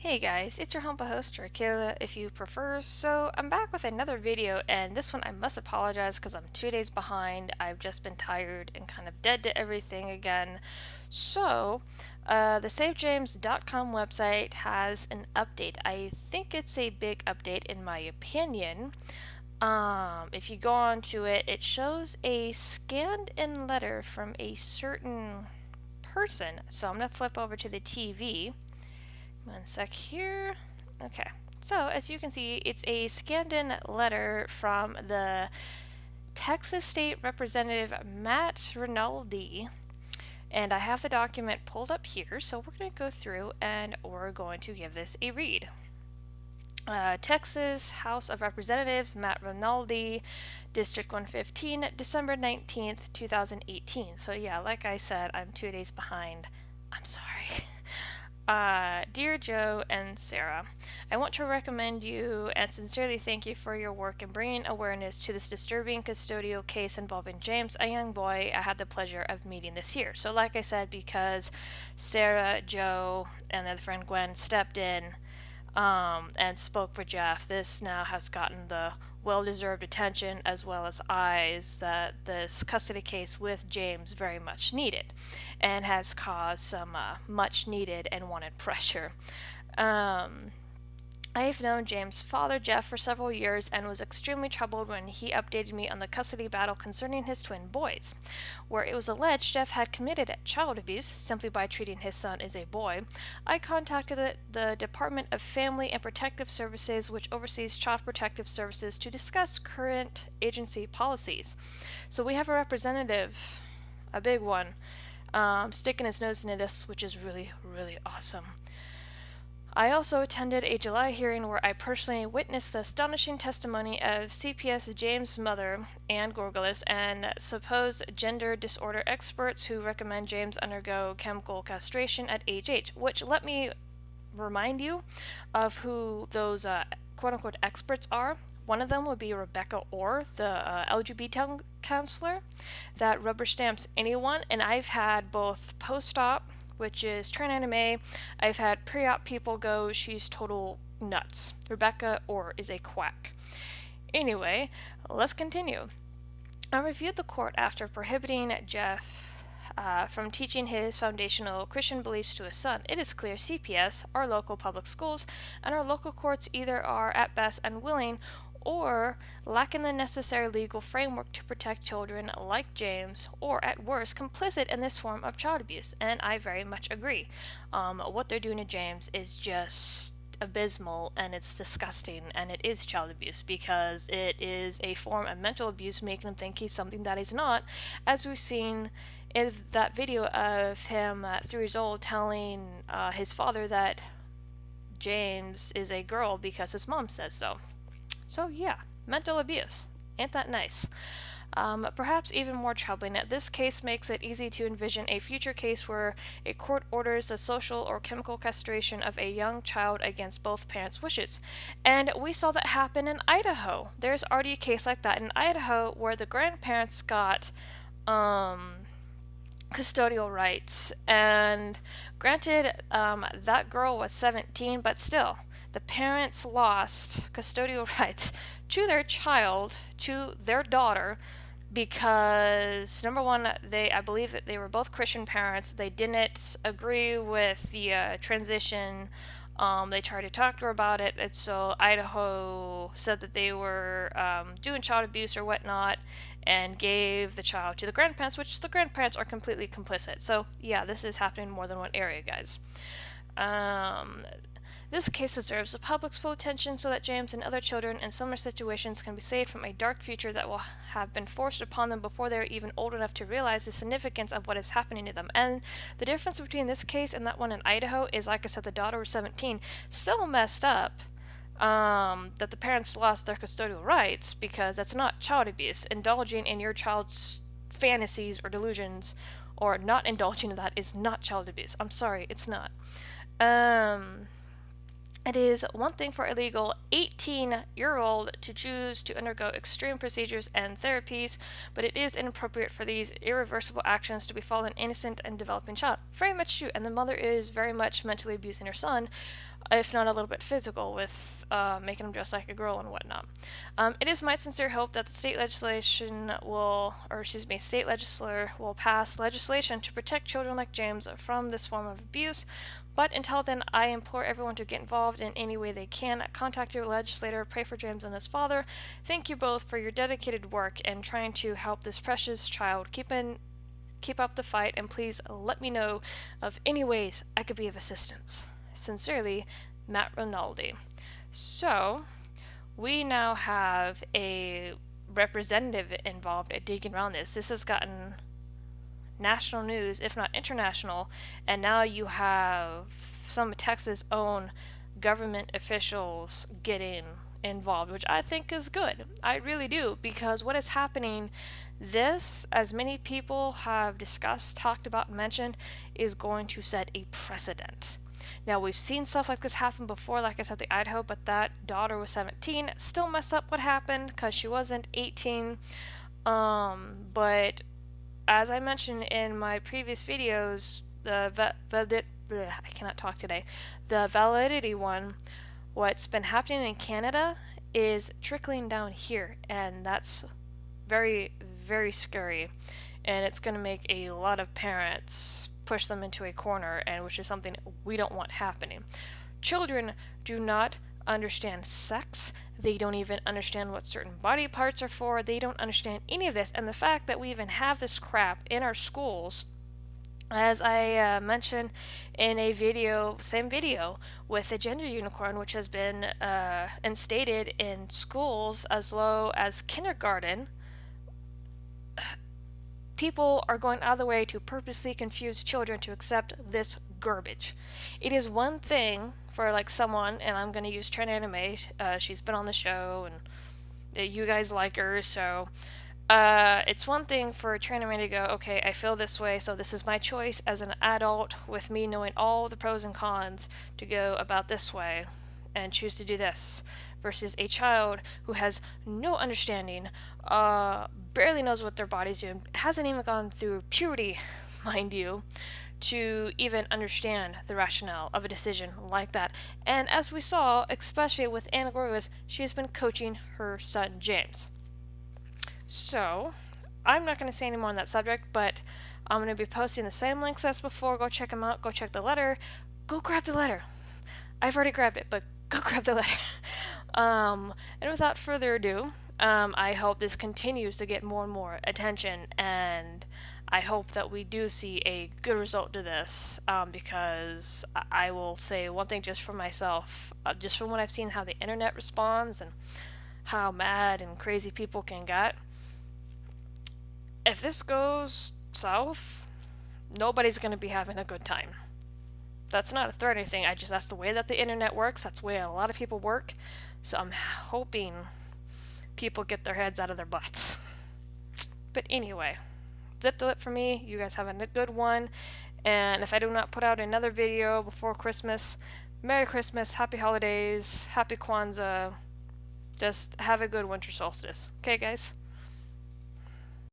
Hey guys, it's your humble host, or Kayla if you prefer. So I'm back with another video, and this one I must apologize because I'm 2 days behind. I've just been tired and kind of dead to everything again. So, the SaveJames.com website has an update. I think it's a big update in my opinion. If you go on to it, it shows a scanned in letter from a certain person. So I'm gonna flip over to the TV. One sec here. Okay. So, as you can see, it's a scanned in letter from the Texas State Representative Matt Rinaldi. And I have the document pulled up here, so we're going to go through and we're going to give this a read. Texas House of Representatives, Matt Rinaldi, District 115, December 19th, 2018. So, yeah, like I said, I'm 2 days behind. I'm sorry. Dear Joe and Sarah, I want to recommend you and sincerely thank you for your work in bringing awareness to this disturbing custodial case involving James, a young boy I had the pleasure of meeting this year. So, like I said, because Sarah, Joe, and their friend Gwen stepped in and spoke for Jeff, this now has gotten the well-deserved attention as well as eyes that this custody case with James very much needed, and has caused some much needed and wanted pressure. I've known James' father, Jeff, for several years and was extremely troubled when he updated me on the custody battle concerning his twin boys, where it was alleged Jeff had committed child abuse simply by treating his son as a boy. I contacted the Department of Family and Protective Services, which oversees child protective services, to discuss current agency policies. So we have a representative, a big one, sticking his nose into this, which is really, really awesome. I also attended a July hearing where I personally witnessed the astonishing testimony of CPS James' mother, Ann Gorgelis, and supposed gender disorder experts who recommend James undergo chemical castration at age 8, which, let me remind you of who those quote-unquote experts are. One of them would be Rebecca Orr, the LGBT counselor that rubber stamps anyone, and I've had both post-op, which is Tran Anime. I've had pre-op people go, she's total nuts. Rebecca Orr is a quack. Anyway, let's continue. I reviewed the court after prohibiting Jeff from teaching his foundational Christian beliefs to his son. It is clear CPS, our local public schools, and our local courts either are at best unwilling or lacking the necessary legal framework to protect children like James, or at worst, complicit in this form of child abuse. And I very much agree. What they're doing to James is just abysmal, and it's disgusting, and it is child abuse because it is a form of mental abuse, making him think he's something that he's not, as we've seen in that video of him at 3 years old telling his father that James is a girl because his mom says so. So yeah, mental abuse. Ain't that nice? Perhaps even more troubling, this case makes it easy to envision a future case where a court orders the social or chemical castration of a young child against both parents' wishes. And we saw that happen in Idaho. There's already a case like that in Idaho where the grandparents got custodial rights. And granted, that girl was 17, but still, the parents lost custodial rights to their child, to their daughter, because number one, I believe that they were both Christian parents. They didn't agree with the transition. They tried to talk to her about it, and so Idaho said that they were doing child abuse or whatnot, and gave the child to the grandparents, which the grandparents are completely complicit. So yeah, this is happening in more than one area, guys. This case deserves the public's full attention so that James and other children in similar situations can be saved from a dark future that will have been forced upon them before they are even old enough to realize the significance of what is happening to them. And the difference between this case and that one in Idaho is, like I said, the daughter was 17. Still messed up that the parents lost their custodial rights, because that's not child abuse. Indulging in your child's fantasies or delusions, or not indulging in that, is not child abuse. I'm sorry, it's not. It is one thing for a legal 18-year-old to choose to undergo extreme procedures and therapies, but it is inappropriate for these irreversible actions to befall an innocent and developing child. Very much true, and the mother is very much mentally abusing her son if not a little bit physical, with making them dress like a girl and whatnot. It is my sincere hope that the state legislation will, or excuse me, state legislature will pass legislation to protect children like James from this form of abuse. But until then, I implore everyone to get involved in any way they can. Contact your legislator, pray for James and his father. Thank you both for your dedicated work in trying to help this precious child. Keep up the fight, and please let me know of any ways I could be of assistance. Sincerely, Matt Rinaldi. So, we now have a representative involved at digging around this. This has gotten national news, if not international, and now you have some of Texas' own government officials getting involved, which I think is good. I really do, because what is happening, this, as many people have discussed, talked about, and mentioned, is going to set a precedent. Now, we've seen stuff like this happen before, like I said, the Idaho, but that daughter was 17. Still messed up what happened, because she wasn't 18. But as I mentioned in my previous videos, I cannot talk today. The validity one, what's been happening in Canada is trickling down here, and that's very, very scary. And it's going to make a lot of parents push them into a corner, and which is something we don't want happening. Children do not understand sex. They don't even understand what certain body parts are for. They don't understand any of this. And the fact that we even have this crap in our schools, as I mentioned in a video, same video, with the gender unicorn, which has been instated in schools as low as kindergarten, people are going out of the way to purposely confuse children to accept this garbage. It is one thing for like someone, and I'm going to use Trend Anime, she's been on the show, and you guys like her, so it's one thing for Trend Anime to go, okay, I feel this way, so this is my choice as an adult with me knowing all the pros and cons to go about this way and choose to do this, versus a child who has no understanding, barely knows what their body's doing, hasn't even gone through puberty, mind you, to even understand the rationale of a decision like that. And as we saw, especially with Anna Gorgas, she has been coaching her son James. So, I'm not going to say any more on that subject, but I'm going to be posting the same links as before. Go check them out. Go check the letter. Go grab the letter. I've already grabbed it, but go grab the letter. And without further ado, I hope this continues to get more and more attention, and I hope that we do see a good result to this, because I will say one thing just for myself, just from what I've seen, how the internet responds and how mad and crazy people can get. If this goes south, nobody's going to be having a good time. That's not a threat or anything, that's the way that the internet works, that's the way a lot of people work, so I'm hoping people get their heads out of their butts. But anyway, zip the lip for me, you guys have a good one, and if I do not put out another video before Christmas, Merry Christmas, Happy Holidays, Happy Kwanzaa, just have a good winter solstice. Okay, guys?